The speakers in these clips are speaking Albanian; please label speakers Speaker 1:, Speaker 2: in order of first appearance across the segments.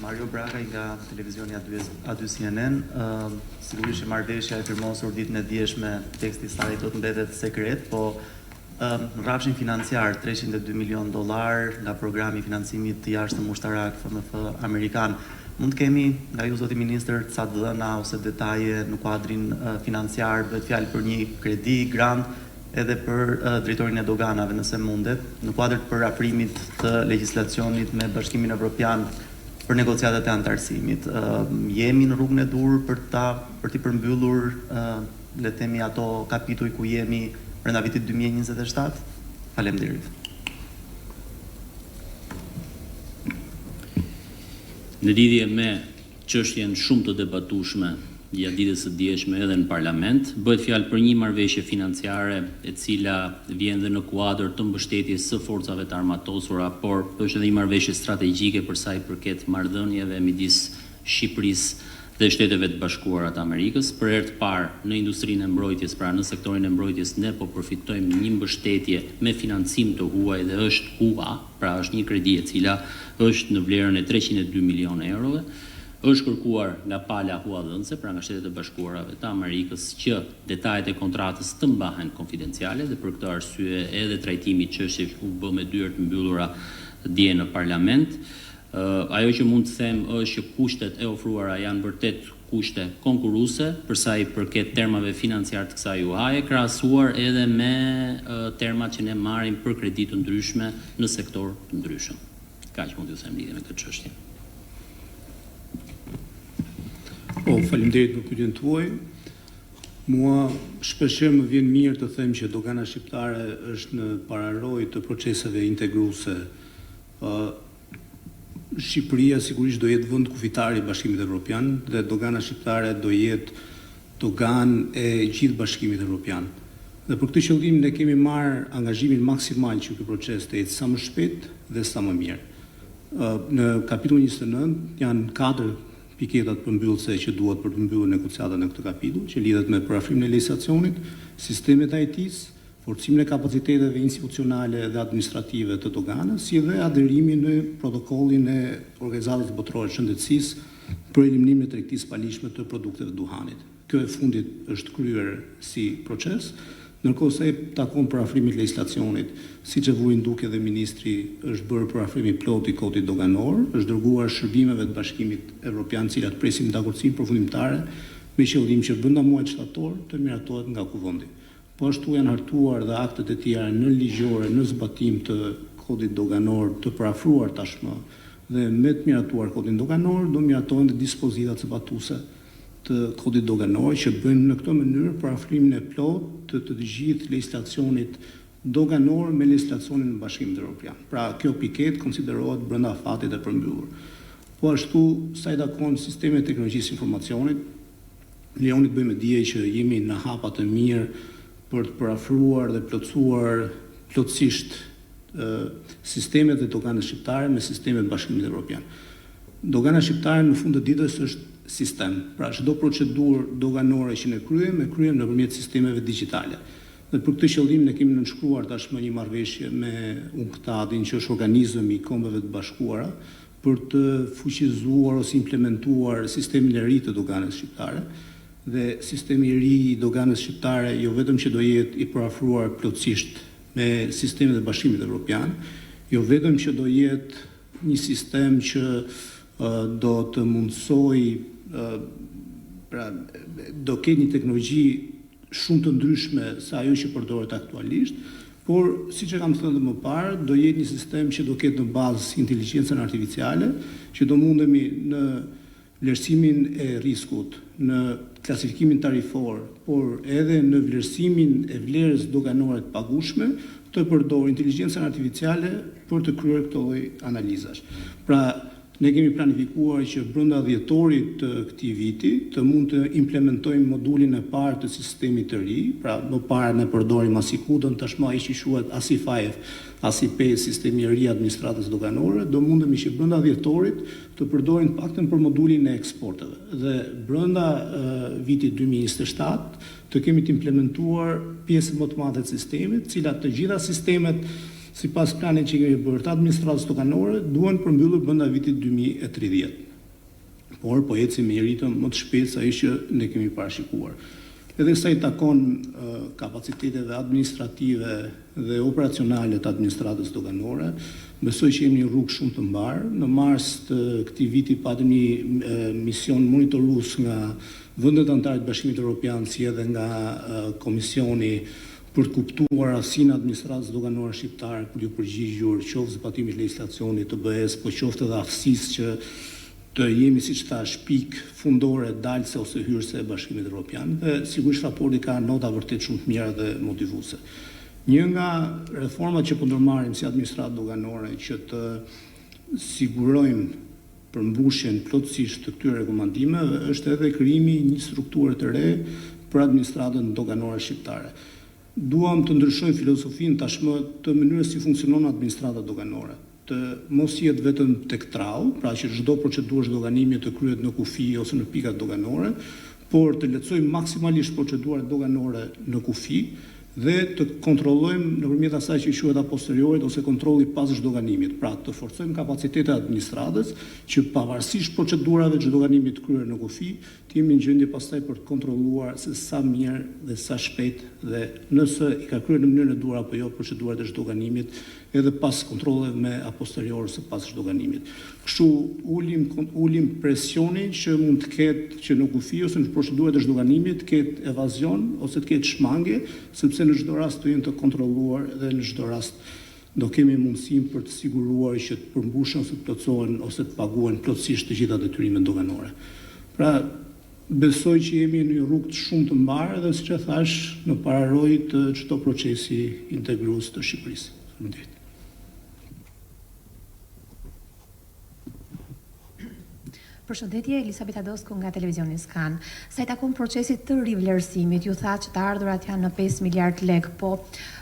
Speaker 1: Mario Braga nga televizioni A2 CNN. Sigurisht që marrëveshja e firmosur ditën e dieshme teksti i saj do të mbetet sekret, po rrafshin financiar $302 milion nga programi i financimit të jashtëm ushtarak FMF amerikan. Mund të kemi nga ju zoti ministër ca dhëna ose detaje në kuadrin financiar, bëhet fjalë për një kredi, grant edhe për drejtorin e doganave nëse mundet, në kuadër të parafrimit të legjislacionit me Bashkimin Evropian për negociatat e antarësimit. Jemi në rrugën e dur për t'i përmbyllur, le të themi, ato kapituj ku jemi brenda vitit 2027? Faleminderit.
Speaker 2: Në lidhje me çështjen shumë të debatueshme gjatë ditës së dieshme edhe në parlament, bëhet fjalë për një marrëveshje financiare e cila vjen dhe në kuadër të mbështetjes së forcave të armatosura, por është edhe një marrëveshje strategjike për sa i përket marrëdhënieve midis Shqipërisë dhe Shteteve të Bashkuara të Amerikës. Për herë të parë në industrinë e mbrojtjes, pra në sektorin e mbrojtjes, ne po përfitojmë një mbështetje me financim të huaj dhe është HUA, pra është një kredi e cila është në vlerën e 302 milionë eurove. Është kërkuar nga pala huadhënëse, pra nga Shtetet e Bashkuarave të Amerikës, që detajet e kontratës të mbahen konfidenciale dhe për këtë arsye edhe trajtimi i çështjes u bë me dyert mbyllura dje në parlament. Ajo që mund të them është që kushtet e ofruara janë vërtet kushte konkurruese për sa i përket termave financiar të kësaj UA-je, krahasuar edhe me termat që ne marrim për kredi të ndryshme në sektor të ndryshëm. Kaq mund t'ju them lidhje me këtë çështje.
Speaker 3: Faleminderit për pyetjen tuaj. Mua shpeshherë më vjen mirë të them që dogana shqiptare është në pararojë të proceseve integruese. Shqipëria sigurisht do jetë vend kufitar i Bashkimit Evropian dhe dogana shqiptare do jetë dogan e gjithë Bashkimit Evropian. Dhe për këtë qëllim ne kemi marrë angazhimin maksimal që ky proces të jetë sa më shpejt dhe sa më mirë. Në kapitullin 29 janë 4 piketat përmbyllëse që duhet për të mbyllur negociatat në këtë kapitull, që lidhet me parafrimin e legjislacionit, sistemet IT-s, forcimin e kapaciteteve institucionale dhe administrative të doganës, si dhe aderimin në protokollin e Organizatës Botërore të Shëndetësisë për eliminimin e tregtisë palishme të produkteve duhanit. Kjo e fundit është kryer si proces, ndërkohë se takon parafrimit legjislacionit, siç e vuajnë duke dhe ministri, është bërë parafrimi plot i kodit doganor, është dërguar shërbimeve të Bashkimit Evropian, cilat presim dakordsinë përfundimtare me qëllim që brenda muajit shtator të miratohet nga kuvendi. Po ashtu janë hartuar dhe aktet e tjera në ligjore në zbatim të kodit doganor të parafruar tashmë dhe me të miratuar kodin doganor do miratohen dhe dispozitat zbatuese të kodit doganor që bëjnë në këtë mënyrë parafrimin e plot të gjithë legjislacionit doganor me legjislacionin në Bashkimin Evropian. Pra kjo piket konsiderohet brenda fatit e përmbyllur. Po ashtu sa i takon sistemet e teknologjisë informacionit, lejoni të bëjmë dije që jemi në hapa të mirë për të parafruar dhe plotësuar plotësisht sistemet e doganës shqiptare me sistemet e Bashkimit Evropian. Dogana shqiptare në fund të ditës është sistem. Pra çdo procedurë doganore që ne kryejmë nëpërmjet sistemeve digjitale. Dhe për këtë qëllim ne kemi nënshkruar tashmë një marrëveshje me UNCTAD-in, që është organizmi i Kombeve të Bashkuara, për të fuqizuar ose implementuar sistemin e ri të doganës shqiptare. Dhe sistemi i ri i doganës shqiptare jo vetëm që do jetë i parafruar plotësisht me sistemet e Bashkimit Evropian, jo vetëm që do jetë një sistem që do të mundsoj, pra do ketë një teknologji shumë të ndryshme se ajo që përdoret aktualisht, por siç e kam thënë më parë, do jetë një sistem që do ketë në bazë inteligjencën artificiale, që do mundemi në vlerësimin e riskut, në klasifikimin tarifor, por edhe në vlerësimin e vlerës doganore të pagushme, të përdorë inteligjencën artificiale për të kryer këto lloj analizash. Pra ne kemi planifikuar që brenda dhjetorit të këtij viti të mund të implementojmë modulin e parë të sistemit të ri, pra më parë ne përdorim ASICUD-ën, tashmë ai që quhet ASI5, ASI5, sistemi i ri i administratës doganore, do mundemi që brenda dhjetorit të përdorim paktën për modulin e eksporteve. Dhe brenda vitit 2027 të kemi të implementuar pjesën më të madhe të sistemit, cilat të gjitha sistemet sipas planit që kemi bërë të administratës doganore duhen përmbyllur brenda vitit 2030. por po ecim me një ritëm më të shpejtë se ai që ne kemi parashikuar. Edhe sa I takon kapaciteteve administrative dhe operacionale të administratës doganore, besoj që jemi një rrugë shumë të mbarë. Në mars të këtij viti patëm një mision monitorues nga vendet anëtare të Bashkimit Evropian, si edhe nga Komisioni, për të kuptuar rastësinë e administratës doganore shqiptare për ju përgjigjur qoftë zbatimit legjislacionit të BE-s, po qoftë edhe aftësisë që të jemi, siç thash, pikë fundore dalse ose hyrëse e Bashkimit Evropian, dhe sigurisht raporti ka nota vërtet shumë të mira dhe motivuese. Një nga reformat që po ndërmarrim si administratë doganore që të sigurojmë përmbushjen plotësisht të këtyre rekomandimeve është edhe krijimi një strukture të re për administratën doganore shqiptare. Duam të ndryshojmë filozofinë tashmë të mënyrës si funksionon administrata doganore, të mos jetë vetëm tek trau, pra që çdo procedurë doganimi të kryhet në kufi ose në pikat doganore, por të lehtësojmë maksimalisht procedurat doganore në kufi dhe të kontrollojmë nëpërmjet asaj që quhet a posteriorit ose kontrolli pas zhdoganimit. Pra të forcojmë kapacitetet e administratës që pavarësisht procedurave të zhdoganimit kryer në kufi, të jemi në gjendje pastaj për të kontrolluar se sa mirë dhe sa shpejt dhe nëse I ka kryer në mënyrën e duhur apo jo procedurat e zhdoganimit, edhe pas kontrolleve me a posterior ose pas zhdoganimit. Kështu ulim presionin që mund të ketë që në kufi ose në procedurat e zhdoganimit të ketë evazion ose të ketë shmangje, sepse në çdo rast të jenë të kontrolluar dhe në çdo rast do kemi mundësinë për të siguruar që të përmbushen ose të plotësohen ose të paguhen plotësisht të gjitha detyrimet doganore. Pra, besoj që jemi në një rrugë shumë të mbarë dhe siç e thash, në pararojë të çdo procesi integrues të Shqipërisë. Faleminderit.
Speaker 4: Përshëndetje, Elisabeta Dosko nga televizioni Skan. Sa I takon procesit të rivlerësimit, ju tha që të ardhurat janë në 5 miliard lek, po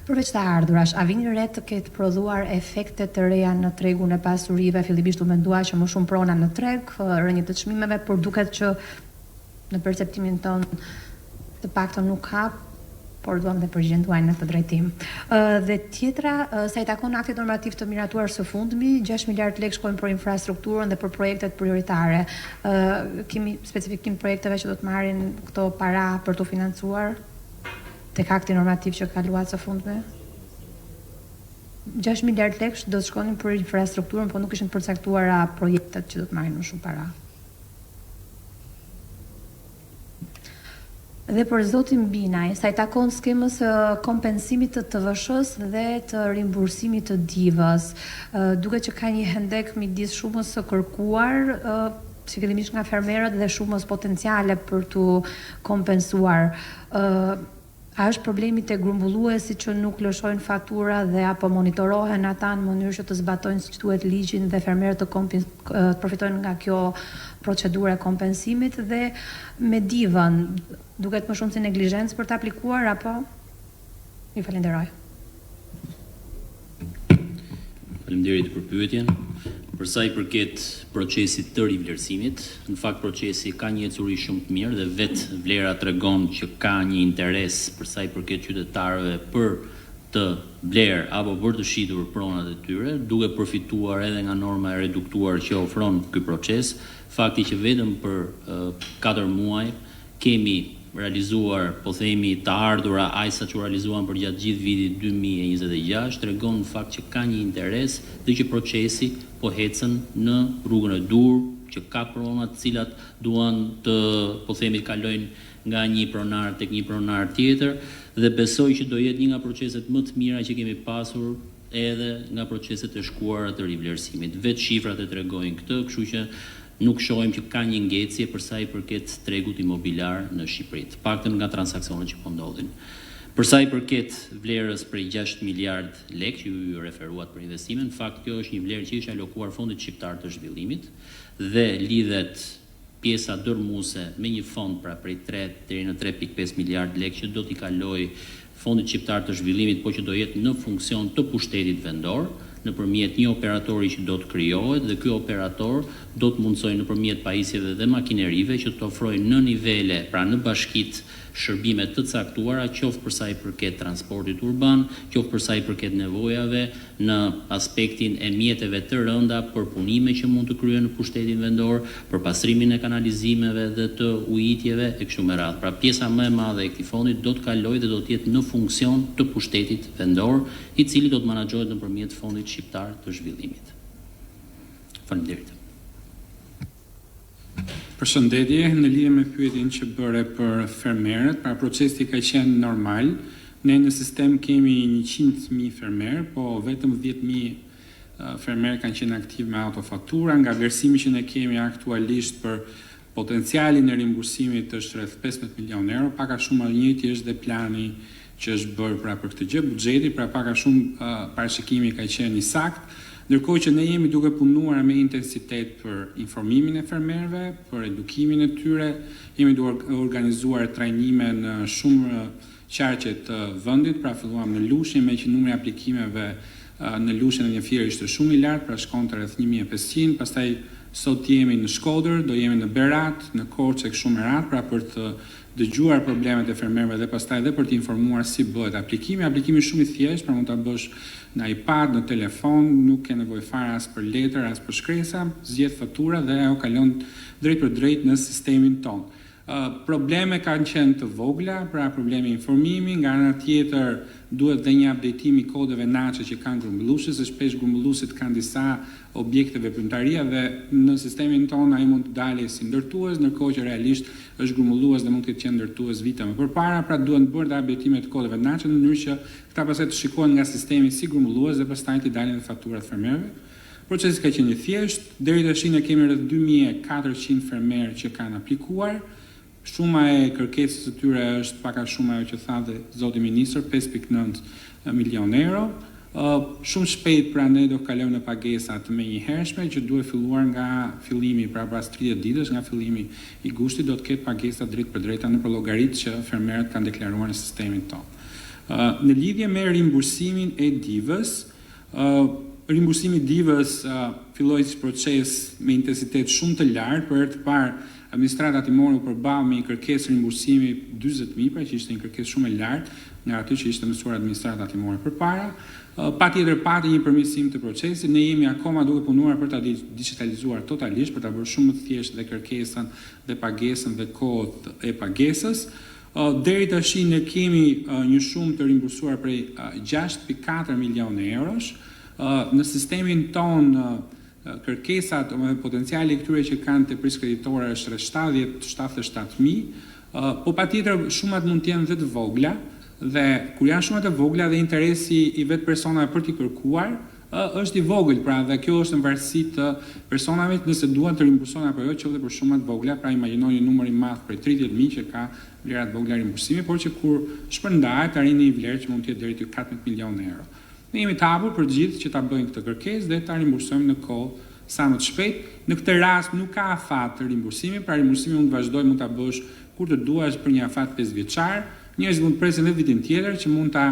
Speaker 4: përveç të ardhurash, a vini re të ketë prodhuar efekte të reja në tregun e pasurive, fillimisht u mendua që më shumë prona në treg, rënje të çmimeve, por duket që në perceptimin ton të paktën nuk ka, por duam dhe përgjigjen tuaj në këtë drejtim. Dhe tjetra, sa I takon aktit normativ të miratuar së fundmi, 6 miliard lek shkojnë për infrastrukturën dhe për projektet prioritare. Kemi specifikim projekteve që do të marrin këto para për të financuar tek akti normativ që kaluat së fundmi? 6 miliard lek do të shkonin për infrastrukturën, po nuk ishin përcaktuara projektet që do të marrin më shumë para. Dhe për zotin Binaj, sa I takon skemës kompensimit të TVSH-s dhe të rimbursimit të divës, duket që ka një hendek midis shumës së kërkuar, fillimisht nga fermerët dhe shumës potenciale për të kompensuar. A është problemi te grumbulluesi që nuk lëshojnë fatura dhe apo monitorohen ata në mënyrë që të zbatojnë siç duhet ligjin dhe fermerët të profitojnë nga kjo procedurë e kompensimit dhe me divën duket më shumë si neglizhencë për të aplikuar apo? Ju falenderoj.
Speaker 2: Faleminderit për pyetjen. Për sa I përket procesit të rivlerësimit, në fakt procesi ka një ecuri shumë të mirë dhe vetë vlera tregon që ka një interes për sa I përket qytetarëve për të blerë apo për të shitur pronat e tyre, duke përfituar edhe nga norma e reduktuar që ofron ky proces. Fakti që vetëm për 4 muaj kemi realizuar, po themi, të ardhura ajsa që realizuan për gjatë gjithë vitit 2026, tregon në fakt që ka një interes dhe që procesi po hecën në rrugën e dur, që ka pronat cilat duan të, po themi, kalojnë nga një pronar tek një pronar tjetër, dhe besoj që do jetë një nga proceset më të mira që kemi pasur edhe nga proceset e shkuara të rivlerësimit. Vetë shifrat e tregojnë këtë, kështu që nuk shohim që ka një ngjecje për sa I përket tregut imobiliar në Shqipëri, të paktën nga transaksionet që po ndodhin. Për sa I përket vlerës prej 6 miliard lek që ju referuat për investimin, në fakt kjo është një vlerë që ishte alokuar Fondit Shqiptar të Zhvillimit dhe lidhet pjesa dërmuese me një fond pra prej 3 deri në 3.5 miliard lek që do t'i kaloj Fondit Shqiptar të Zhvillimit, po që do jetë në funksion të pushtetit vendor, nëpërmjet një operatori që do të krijohet dhe ky operator do të mundsojë nëpërmjet pajisjeve dhe makinerive që të ofrojë në nivele, pra në bashkitë, shërbime të caktuara, qoftë për sa i përket transportit urban, qoftë për sa i përket nevojave në aspektin e mjeteve të rënda për punime që mund të kryen në pushtetin vendor, për pastrimin e kanalizimeve dhe të ujitjeve e kështu me radhë. Pra pjesa më e madhe e këtij fondi do të kalojë dhe do të jetë në funksion të pushtetit vendor, i cili do të menaxhohet nëpërmjet Fondit Shqiptar të Zhvillimit. Faleminderit.
Speaker 5: Përshëndetje, në lidhje me pyetjen që bëre për fermerët, pra procesi ka qenë normal. Ne në sistem kemi 100.000 fermerë, po vetëm 10.000 fermerë kanë qenë aktiv me autofaktura, nga vlerësimi që ne kemi aktualisht për potencialin e rimbursimit është rreth 15 milion euro, pak a shumë më njëjti është dhe plani që është bërë pra për këtë gjë, buxheti, pra pak a shumë parashikimi ka qenë i saktë. Ndërkohë që ne jemi duke punuar me intensitet për informimin e fermerëve, për edukimin e tyre, jemi duke organizuar trajnime në shumë qarqe të vendit, pra filluam në Lushnjë me që numri i aplikimeve në Lushnjë në një firë ishte shumë i lartë, pra shkonte rreth 1500, pastaj sot jemi në Shkodër, do jemi në Berat, në Korçë kështu me radhë, pra për të dëgjuar problemet e fermerëve dhe pastaj edhe për të informuar si bëhet aplikimi. Aplikimi shumë i thjeshtë, pra mund ta bësh në iPad, në telefon, nuk ke nevojë fare as për letër, as për shkresa, zgjedh fatura dhe ajo kalon drejt për drejt në sistemin tonë. Probleme kanë qenë të vogla, pra problemi informimi, nga ana tjetër duhet dhe një updatim i kodeve NACE që kanë grumbulluese, se shpesh grumbulluesit kanë disa objekte veprimtaria dhe në sistemin tonë ai mund të dalë si ndërtues, ndërkohë që realisht është grumbullues dhe mund të qenë ndërtues vite më përpara, pra duhen bërë dhe updatime të kodeve NACE në mënyrë që këta pastaj të shikohen nga sistemi si grumbullues dhe pastaj të dalin dhe faturat fermerëve. Procesi ka qenë i thjeshtë, deri tash ne kemi rreth 2400 fermerë që kanë aplikuar. Shuma e kërkesës së tyre është pak a shumë ajo që tha dhe zoti ministër, 5.9 milion euro. Shumë shpejt pra ne do kalojmë në pagesat me njëhershme që duhet filluar nga fillimi, pra pas 30 ditësh nga fillimi i gushtit do të ketë pagesa drejt për drejta në llogaritë që fermerët kanë deklaruar në sistemin tonë. Në lidhje me rimbursimin e divës, rimbursimi i divës filloi si proces me intensitet shumë të lartë, për herë të parë administrata timore u përball me një kërkesë rimbursimi 40.000, pra që ishte një kërkesë shumë e lartë nga aty që ishte mësuar administrata timore përpara. Patjetër pati një përmirësim të procesit, ne jemi akoma duke punuar për ta digitalizuar totalisht, për ta bërë shumë më thjeshtë dhe kërkesën dhe pagesën dhe kohën e pagesës. Deri tash ne kemi një shumë të rimbursuar prej 6.4 milionë eurosh. Në sistemin tonë kërkesat ose potenciali këtyre që kanë te priskreditore është rreth 77.000, po patjetër shumat mund të jenë dhe të vogla dhe kur janë shumë të vogla dhe interesi i vetë personave për t'i kërkuar është i vogël, pra dhe kjo është në varësi të personave nëse duan të rimbursohen apo jo, qoftë për shumë të vogla, pra imagjinoni një numër i madh prej 30.000 që ka vlera të vogla rimbursimi, por që kur shpërndahet arrin një vlerë që mund të jetë deri te 14 milionë euro. Ne jemi të hapur për gjithë që ta bëjnë këtë kërkesë dhe ta rimbursojmë në kohë sa më të shpejt. Në këtë rast nuk ka afat të rimbursimi, pra rimbursimi mund të vazhdojë, mund ta bësh kur të duash për një afat 5 vjeçar. Njerëzit mund të presin edhe vitin tjetër që mund ta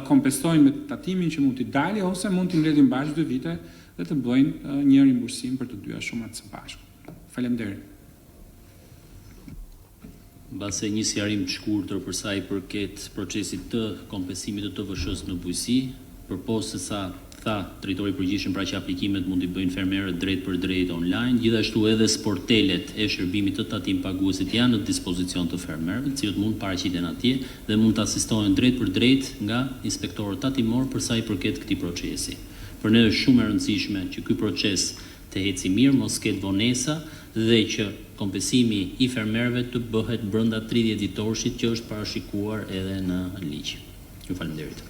Speaker 5: kompensojnë me tatimin që mund t'i dalë ose mund t'i mbledhin bashkë 2 vite dhe të bëjnë një rimbursim për të dyja shumat së bashku. Faleminderit.
Speaker 2: Mbase një sqarim të shkurtër për sa i përket procesit të kompensimit të TVSH-s në bujqësi, përposë se sa tha drejtori i përgjithshëm pra që aplikimet mund t'i bëjnë fermerët drejt për drejt online, gjithashtu edhe sportelet e shërbimit të tatim paguesit janë në dispozicion të fermerëve, të cilët mund paraqiten atje dhe mund të asistohen drejt për drejt nga inspektorët tatimor për sa i përket këtij procesi. Për ne është shumë e rëndësishme që ky proces të eci mirë, mos ketë vonesa dhe që kompensimi i fermerëve të bëhet brenda 30 ditorshit që është parashikuar edhe në ligj. Ju faleminderit.